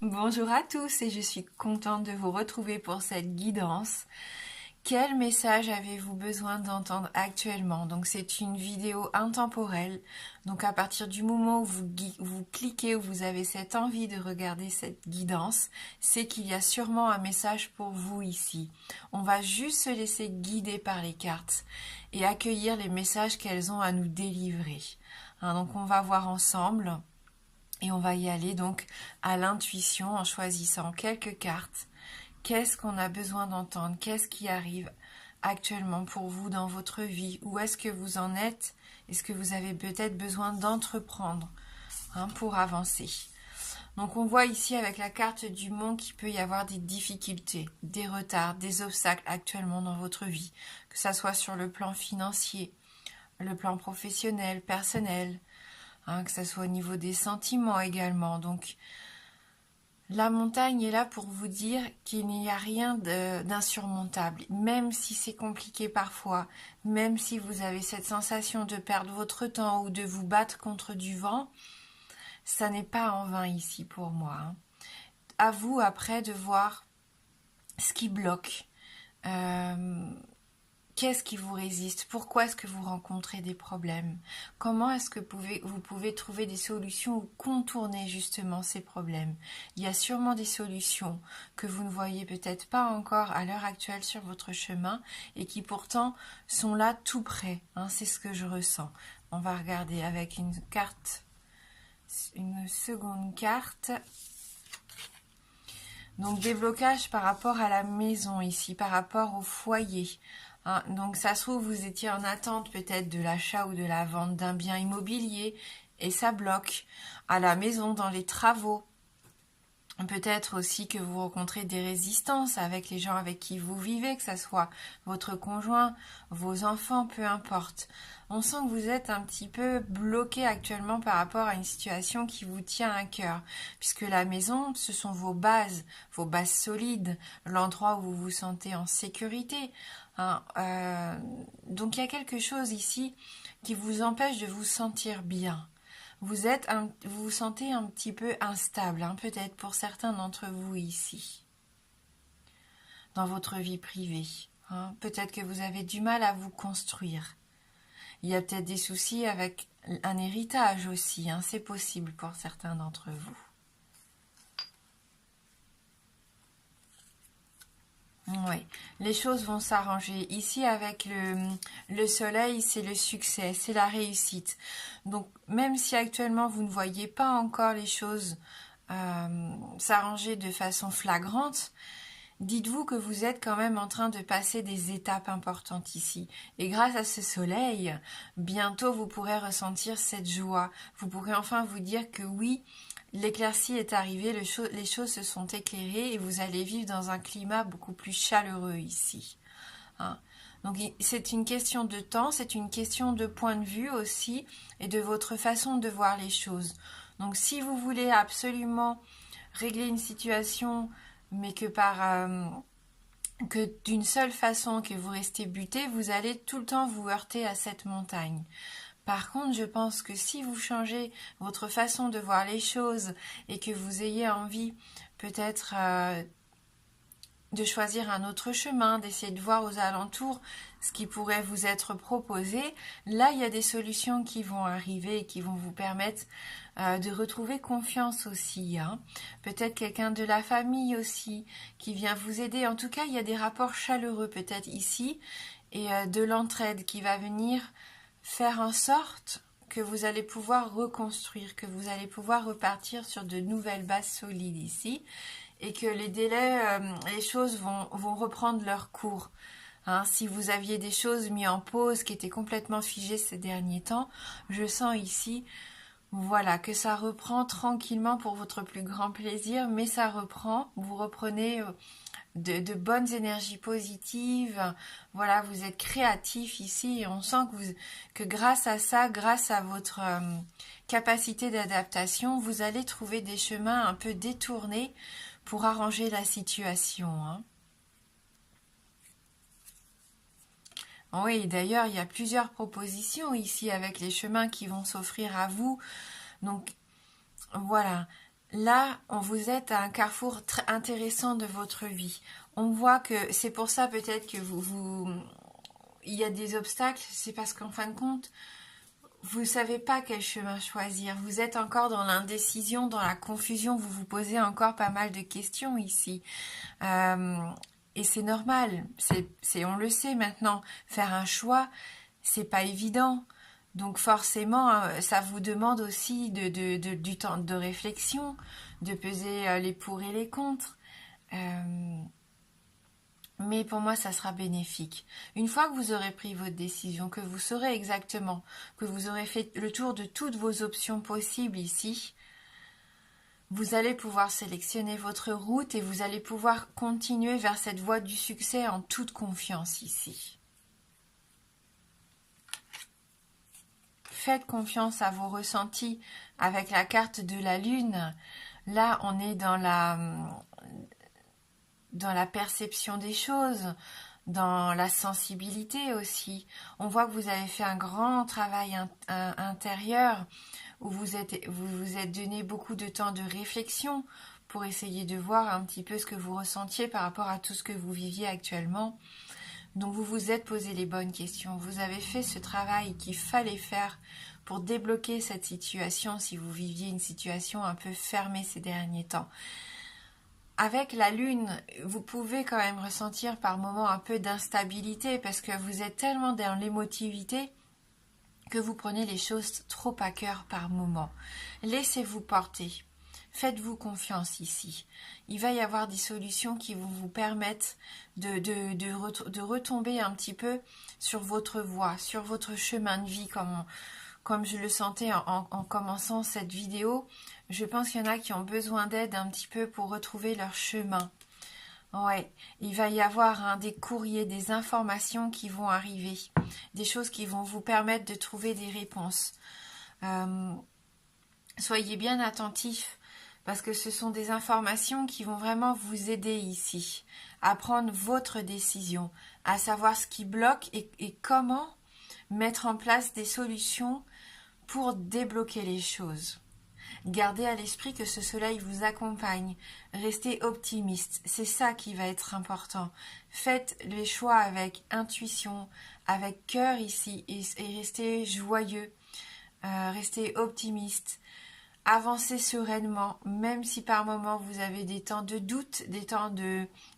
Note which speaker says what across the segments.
Speaker 1: Bonjour à tous et je suis contente de vous retrouver pour cette guidance. Quel message avez-vous besoin d'entendre actuellement? Donc c'est une vidéo intemporelle. Donc à partir du moment où vous cliquez, où vous avez cette envie de regarder cette guidance, c'est qu'il y a sûrement un message pour vous ici. On va juste se laisser guider par les cartes et accueillir les messages qu'elles ont à nous délivrer. Donc on va voir ensemble. Et on va y aller donc à l'intuition en choisissant quelques cartes. Qu'est-ce qu'on a besoin d'entendre? Qu'est-ce qui arrive actuellement pour vous dans votre vie? Où est-ce que vous en êtes? Est-ce que vous avez peut-être besoin d'entreprendre pour avancer? Donc on voit ici avec la carte du monde qu'il peut y avoir des difficultés, des retards, des obstacles actuellement dans votre vie, que ça soit sur le plan financier, le plan professionnel, personnel, que ça soit au niveau des sentiments également. Donc la montagne est là pour vous dire qu'il n'y a rien d'insurmontable, même si c'est compliqué parfois, même si vous avez cette sensation de perdre votre temps ou de vous battre contre du vent, ça n'est pas en vain ici pour moi. À vous après de voir ce qui bloque. Qu'est-ce qui vous résiste? Pourquoi est-ce que vous rencontrez des problèmes? Comment est-ce que vous pouvez trouver des solutions ou contourner justement ces problèmes? Il y a sûrement des solutions que vous ne voyez peut-être pas encore à l'heure actuelle sur votre chemin et qui pourtant sont là tout près. C'est ce que je ressens. On va regarder avec une carte, une seconde carte. Donc des blocages par rapport à la maison ici, par rapport au foyer. Donc ça se trouve, vous étiez en attente peut-être de l'achat ou de la vente d'un bien immobilier et ça bloque. À la maison, dans les travaux. Peut-être aussi que vous rencontrez des résistances avec les gens avec qui vous vivez, que ce soit votre conjoint, vos enfants, peu importe. On sent que vous êtes un petit peu bloqué actuellement par rapport à une situation qui vous tient à cœur, puisque la maison, ce sont vos bases solides, l'endroit où vous vous sentez en sécurité. Donc il y a quelque chose ici qui vous empêche de vous sentir bien. Vous vous sentez un petit peu instable, peut-être pour certains d'entre vous ici, dans votre vie privée. Peut-être que vous avez du mal à vous construire. Il y a peut-être des soucis avec un héritage aussi, c'est possible pour certains d'entre vous. Oui, les choses vont s'arranger. Ici, avec le soleil, c'est le succès, c'est la réussite. Donc, même si actuellement vous ne voyez pas encore les choses s'arranger de façon flagrante, dites-vous que vous êtes quand même en train de passer des étapes importantes ici. Et grâce à ce soleil, bientôt vous pourrez ressentir cette joie. Vous pourrez enfin vous dire que oui, l'éclaircie est arrivée, les choses se sont éclairées et vous allez vivre dans un climat beaucoup plus chaleureux ici. Donc c'est une question de temps, c'est une question de point de vue aussi et de votre façon de voir les choses. Donc si vous voulez absolument régler une situation, mais que d'une seule façon, que vous restez buté, vous allez tout le temps vous heurter à cette montagne. Par contre, je pense que si vous changez votre façon de voir les choses et que vous ayez envie peut-être de choisir un autre chemin, d'essayer de voir aux alentours ce qui pourrait vous être proposé, là il y a des solutions qui vont arriver et qui vont vous permettre de retrouver confiance aussi. Peut-être quelqu'un de la famille aussi qui vient vous aider. En tout cas, il y a des rapports chaleureux peut-être ici et de l'entraide qui va venir faire en sorte que vous allez pouvoir reconstruire, que vous allez pouvoir repartir sur de nouvelles bases solides ici et que les délais, les choses vont reprendre leur cours. Si vous aviez des choses mises en pause qui étaient complètement figées ces derniers temps, je sens ici, voilà, que ça reprend tranquillement pour votre plus grand plaisir, mais ça reprend, vous reprenez de bonnes énergies positives, voilà, vous êtes créatif ici et on sent que grâce à ça, grâce à votre capacité d'adaptation, vous allez trouver des chemins un peu détournés pour arranger la situation. Oui, d'ailleurs, il y a plusieurs propositions ici avec les chemins qui vont s'offrir à vous. Donc, voilà. Là, vous êtes à un carrefour très intéressant de votre vie. On voit que c'est pour ça peut-être que il y a des obstacles, c'est parce qu'en fin de compte, vous ne savez pas quel chemin choisir. Vous êtes encore dans l'indécision, dans la confusion. Vous vous posez encore pas mal de questions ici. Et c'est normal. On le sait maintenant. Faire un choix, c'est pas évident. Donc forcément, ça vous demande aussi du temps de réflexion, de peser les pour et les contre. Mais pour moi, ça sera bénéfique. Une fois que vous aurez pris votre décision, que vous saurez exactement, que vous aurez fait le tour de toutes vos options possibles ici, vous allez pouvoir sélectionner votre route et vous allez pouvoir continuer vers cette voie du succès en toute confiance ici. Faites confiance à vos ressentis avec la carte de la lune. Là, on est dans la perception des choses, dans la sensibilité aussi. On voit que vous avez fait un grand travail intérieur où vous vous êtes donné beaucoup de temps de réflexion pour essayer de voir un petit peu ce que vous ressentiez par rapport à tout ce que vous viviez actuellement. Donc vous vous êtes posé les bonnes questions. Vous avez fait ce travail qu'il fallait faire pour débloquer cette situation si vous viviez une situation un peu fermée ces derniers temps. Avec la lune, vous pouvez quand même ressentir par moments un peu d'instabilité parce que vous êtes tellement dans l'émotivité que vous prenez les choses trop à cœur par moment. Laissez-vous porter. Faites-vous confiance ici. Il va y avoir des solutions qui vont vous permettre de retomber un petit peu sur votre voie, sur votre chemin de vie, comme je le sentais en commençant cette vidéo. Je pense qu'il y en a qui ont besoin d'aide un petit peu pour retrouver leur chemin. Ouais, il va y avoir des courriers, des informations qui vont arriver, des choses qui vont vous permettre de trouver des réponses. Soyez bien attentifs parce que ce sont des informations qui vont vraiment vous aider ici à prendre votre décision, à savoir ce qui bloque et comment mettre en place des solutions pour débloquer les choses. Gardez à l'esprit que ce soleil vous accompagne. Restez optimiste. C'est ça qui va être important. Faites les choix avec intuition, avec cœur ici et restez joyeux. Restez optimiste. Avancez sereinement, même si par moments vous avez des temps de doute, des temps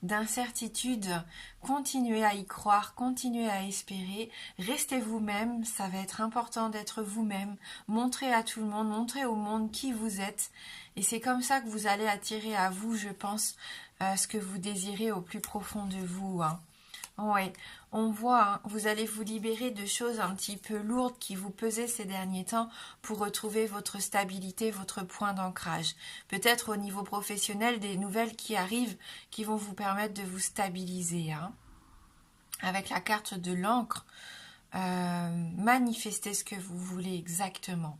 Speaker 1: d'incertitude. Continuez à y croire, continuez à espérer. Restez vous-même, ça va être important d'être vous-même. Montrez à tout le monde, montrez au monde qui vous êtes. Et c'est comme ça que vous allez attirer à vous, je pense, ce que vous désirez au plus profond de vous. Oui, on voit, vous allez vous libérer de choses un petit peu lourdes qui vous pesaient ces derniers temps pour retrouver votre stabilité, votre point d'ancrage. Peut-être au niveau professionnel, des nouvelles qui arrivent qui vont vous permettre de vous stabiliser. Avec la carte de l'encre, manifestez ce que vous voulez exactement.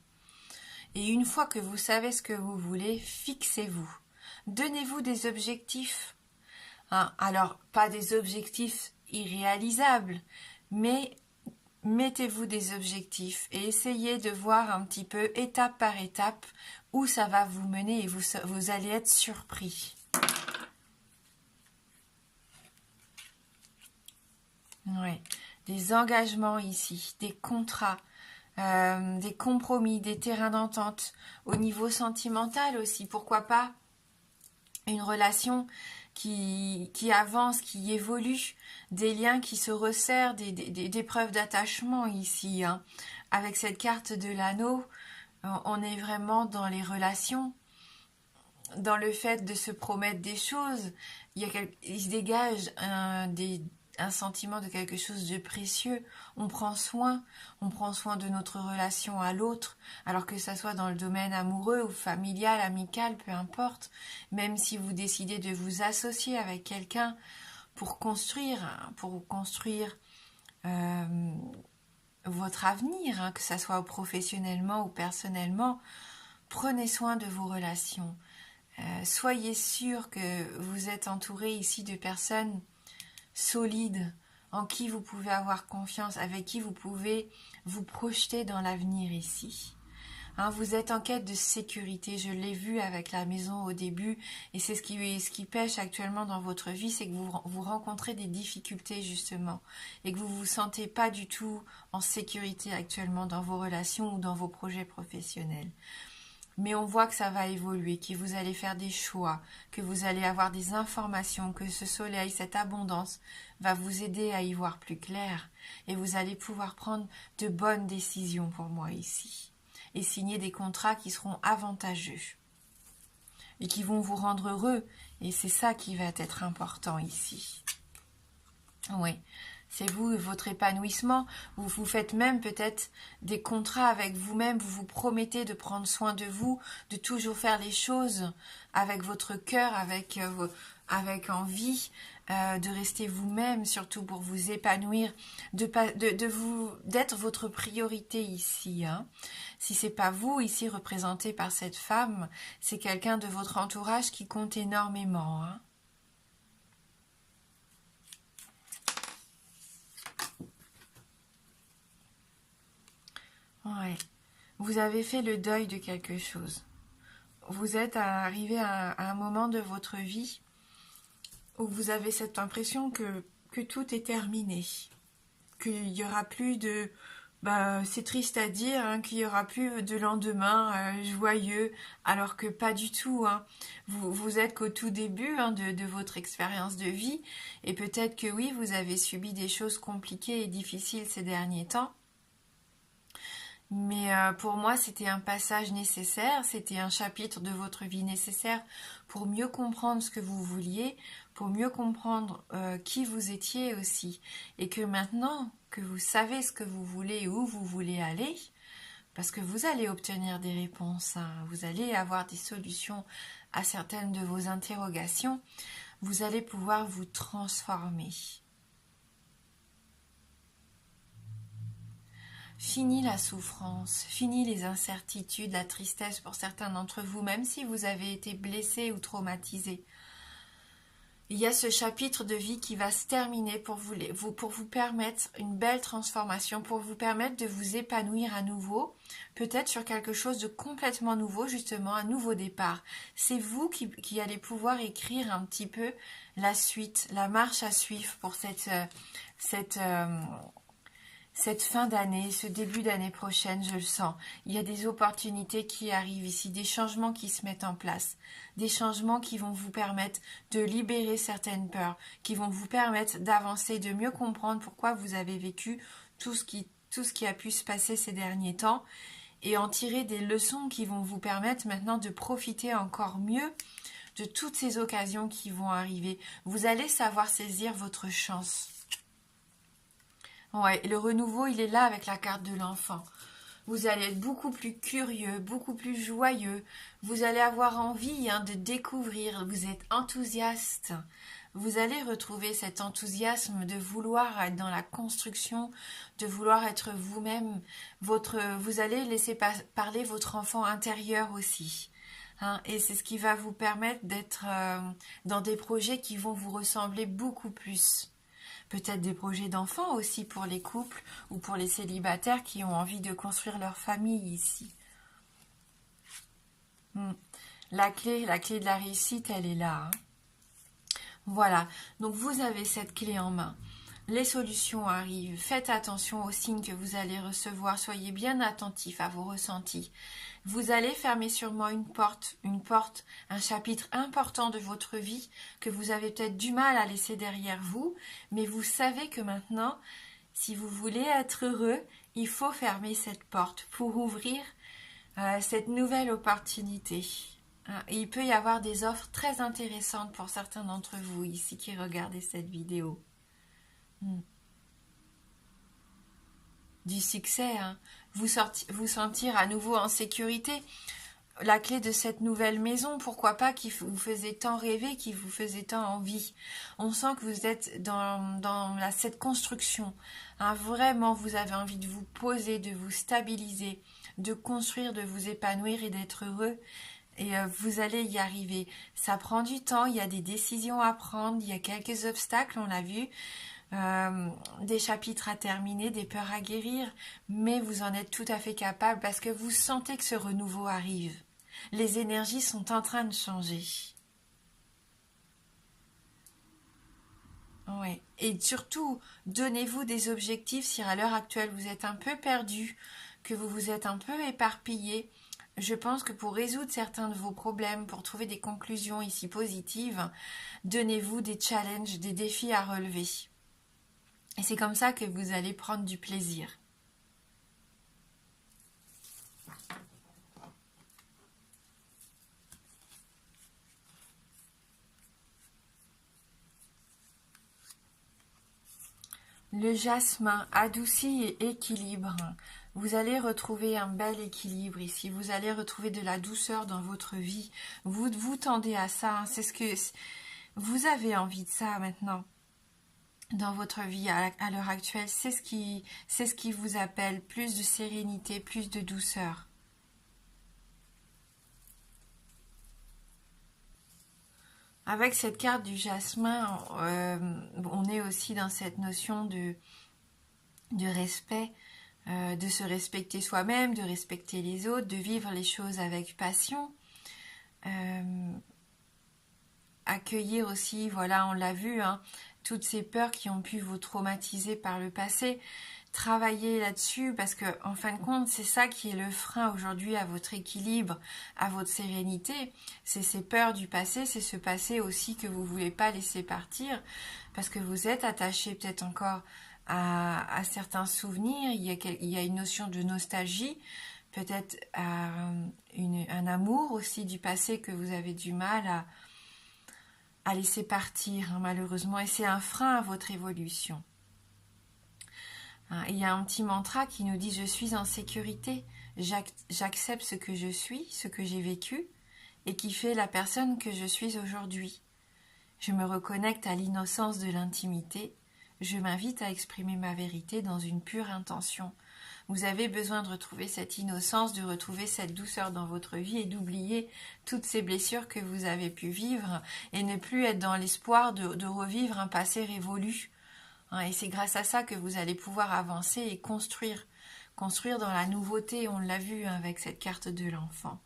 Speaker 1: Et une fois que vous savez ce que vous voulez, fixez-vous. Donnez-vous des objectifs. Alors, pas des objectifs irréalisables, mais mettez-vous des objectifs et essayez de voir un petit peu, étape par étape, où ça va vous mener et vous allez être surpris. Ouais. Des engagements ici, des contrats, des compromis, des terrains d'entente. Au niveau sentimental aussi, pourquoi pas une relation qui avance, qui évolue, des liens qui se resserrent, des preuves d'attachement ici. Avec cette carte de l'anneau, on est vraiment dans les relations, dans le fait de se promettre des choses. Il se dégage un sentiment de quelque chose de précieux. On prend soin de notre relation à l'autre, alors que ça soit dans le domaine amoureux ou familial, amical, peu importe. Même si vous décidez de vous associer avec quelqu'un pour construire votre avenir, que ça soit professionnellement ou personnellement, prenez soin de vos relations. Soyez sûr que vous êtes entouré ici de personnes solides, en qui vous pouvez avoir confiance, avec qui vous pouvez vous projeter dans l'avenir ici. Hein, vous êtes en quête de sécurité, je l'ai vu avec la maison au début, et c'est ce qui pêche actuellement dans votre vie, c'est que vous rencontrez des difficultés justement, et que vous vous sentez pas du tout en sécurité actuellement dans vos relations ou dans vos projets professionnels. Mais on voit que ça va évoluer, que vous allez faire des choix, que vous allez avoir des informations, que ce soleil, cette abondance va vous aider à y voir plus clair et vous allez pouvoir prendre de bonnes décisions pour moi ici et signer des contrats qui seront avantageux et qui vont vous rendre heureux et c'est ça qui va être important ici. Oui. C'est vous, votre épanouissement. Vous faites même peut-être des contrats avec vous-même. Vous vous promettez de prendre soin de vous, de toujours faire les choses avec votre cœur, avec envie, de rester vous-même, surtout pour vous épanouir, d'être votre priorité ici. Hein. Si c'est pas vous ici représenté par cette femme, c'est quelqu'un de votre entourage qui compte énormément. Hein. Ouais. Vous avez fait le deuil de quelque chose. Vous êtes arrivé à un moment de votre vie où vous avez cette impression que tout est terminé. Qu'il n'y aura plus de... c'est triste à dire, hein, qu'il n'y aura plus de lendemain joyeux, alors que pas du tout. Hein. Vous êtes qu'au tout début de votre expérience de vie, et peut-être que oui, vous avez subi des choses compliquées et difficiles ces derniers temps. Mais pour moi, c'était un passage nécessaire, c'était un chapitre de votre vie nécessaire pour mieux comprendre ce que vous vouliez, pour mieux comprendre qui vous étiez aussi. Et que maintenant que vous savez ce que vous voulez et où vous voulez aller, parce que vous allez obtenir des réponses, hein, vous allez avoir des solutions à certaines de vos interrogations, vous allez pouvoir vous transformer. Fini la souffrance, fini les incertitudes, la tristesse pour certains d'entre vous, même si vous avez été blessé ou traumatisé. Il y a ce chapitre de vie qui va se terminer pour vous permettre une belle transformation, pour vous permettre de vous épanouir à nouveau, peut-être sur quelque chose de complètement nouveau, justement, un nouveau départ. C'est vous qui allez pouvoir écrire un petit peu la suite, la marche à suivre pour cette fin d'année, ce début d'année prochaine, je le sens. Il y a des opportunités qui arrivent ici, des changements qui se mettent en place, des changements qui vont vous permettre de libérer certaines peurs, qui vont vous permettre d'avancer, de mieux comprendre pourquoi vous avez vécu tout ce qui a pu se passer ces derniers temps et en tirer des leçons qui vont vous permettre maintenant de profiter encore mieux de toutes ces occasions qui vont arriver. Vous allez savoir saisir votre chance. Ouais, le renouveau, il est là avec la carte de l'enfant. Vous allez être beaucoup plus curieux, beaucoup plus joyeux. Vous allez avoir envie de découvrir. Vous êtes enthousiaste. Vous allez retrouver cet enthousiasme de vouloir être dans la construction, de vouloir être vous-même. Vous allez laisser parler votre enfant intérieur aussi. Hein, et c'est ce qui va vous permettre d'être dans des projets qui vont vous ressembler beaucoup plus. Peut-être des projets d'enfants aussi pour les couples ou pour les célibataires qui ont envie de construire leur famille ici. La clé de la réussite, elle est là. Hein. Voilà, donc vous avez cette clé en main. Les solutions arrivent. Faites attention aux signes que vous allez recevoir. Soyez bien attentifs à vos ressentis. Vous allez fermer sûrement une porte, un chapitre important de votre vie que vous avez peut-être du mal à laisser derrière vous, mais vous savez que maintenant, si vous voulez être heureux, il faut fermer cette porte pour ouvrir cette nouvelle opportunité. Et il peut y avoir des offres très intéressantes pour certains d'entre vous ici qui regardez cette vidéo. Du succès, hein. Vous sentir à nouveau en sécurité. La clé de cette nouvelle maison, pourquoi pas, qui vous faisait tant rêver, qui vous faisait tant envie. On sent que vous êtes dans cette construction. Hein, vraiment, vous avez envie de vous poser, de vous stabiliser, de construire, de vous épanouir et d'être heureux. Et vous allez y arriver. Ça prend du temps, il y a des décisions à prendre, il y a quelques obstacles, on l'a vu. des chapitres à terminer, des peurs à guérir, mais vous en êtes tout à fait capable parce que vous sentez que ce renouveau arrive. Les énergies sont en train de changer. Ouais. Et surtout, donnez-vous des objectifs si à l'heure actuelle vous êtes un peu perdu, que vous vous êtes un peu éparpillé. Je pense que pour résoudre certains de vos problèmes, pour trouver des conclusions ici positives, donnez-vous des challenges, des défis à relever. Et c'est comme ça que vous allez prendre du plaisir. Le jasmin adoucit et équilibre. Vous allez retrouver un bel équilibre ici. Vous allez retrouver de la douceur dans votre vie. Vous tendez à ça. C'est ce que vous avez envie de ça maintenant dans votre vie à l'heure actuelle. C'est ce qui vous appelle. Plus de sérénité, plus de douceur. Avec cette carte du jasmin, on est aussi dans cette notion de respect, de se respecter soi-même, de respecter les autres, de vivre les choses avec passion. Accueillir aussi, voilà, on l'a vu, hein, toutes ces peurs qui ont pu vous traumatiser par le passé. Travailler là-dessus parce que en fin de compte c'est ça qui est le frein aujourd'hui à votre équilibre, à votre sérénité, c'est ces peurs du passé, c'est ce passé aussi que vous voulez pas laisser partir parce que vous êtes attaché peut-être encore à certains souvenirs, il y a une notion de nostalgie, peut-être un amour aussi du passé que vous avez du mal à laisser partir, hein, malheureusement, et c'est un frein à votre évolution. Il y a un petit mantra qui nous dit « Je suis en sécurité, j'accepte ce que je suis, ce que j'ai vécu, et qui fait la personne que je suis aujourd'hui. Je me reconnecte à l'innocence de l'intimité, je m'invite à exprimer ma vérité dans une pure intention. » Vous avez besoin de retrouver cette innocence, de retrouver cette douceur dans votre vie et d'oublier toutes ces blessures que vous avez pu vivre et ne plus être dans l'espoir de revivre un passé révolu. Et c'est grâce à ça que vous allez pouvoir avancer et construire dans la nouveauté, on l'a vu avec cette carte de l'enfant.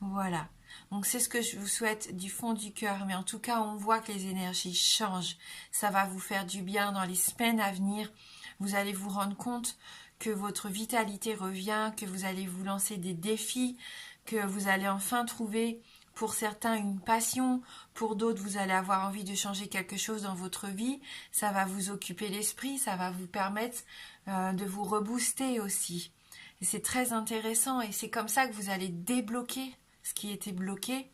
Speaker 1: Voilà, donc c'est ce que je vous souhaite du fond du cœur, mais en tout cas on voit que les énergies changent, ça va vous faire du bien dans les semaines à venir, vous allez vous rendre compte que votre vitalité revient, que vous allez vous lancer des défis, que vous allez enfin trouver pour certains une passion, pour d'autres vous allez avoir envie de changer quelque chose dans votre vie, ça va vous occuper l'esprit, ça va vous permettre de vous rebooster aussi. Et c'est très intéressant et c'est comme ça que vous allez débloquer ce qui était bloqué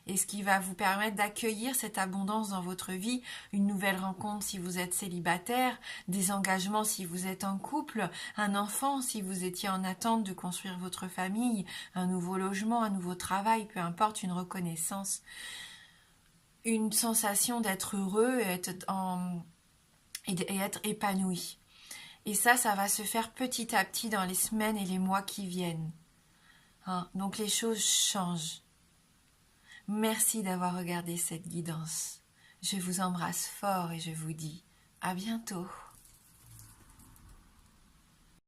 Speaker 1: et ce qui va vous permettre d'accueillir cette abondance dans votre vie, une nouvelle rencontre si vous êtes célibataire, des engagements si vous êtes en couple, un enfant si vous étiez en attente de construire votre famille, un nouveau logement, un nouveau travail, peu importe, une reconnaissance, une sensation d'être heureux et être épanoui. Et ça va se faire petit à petit dans les semaines et les mois qui viennent. Donc les choses changent. Merci d'avoir regardé cette guidance. Je vous embrasse fort et je vous dis à bientôt.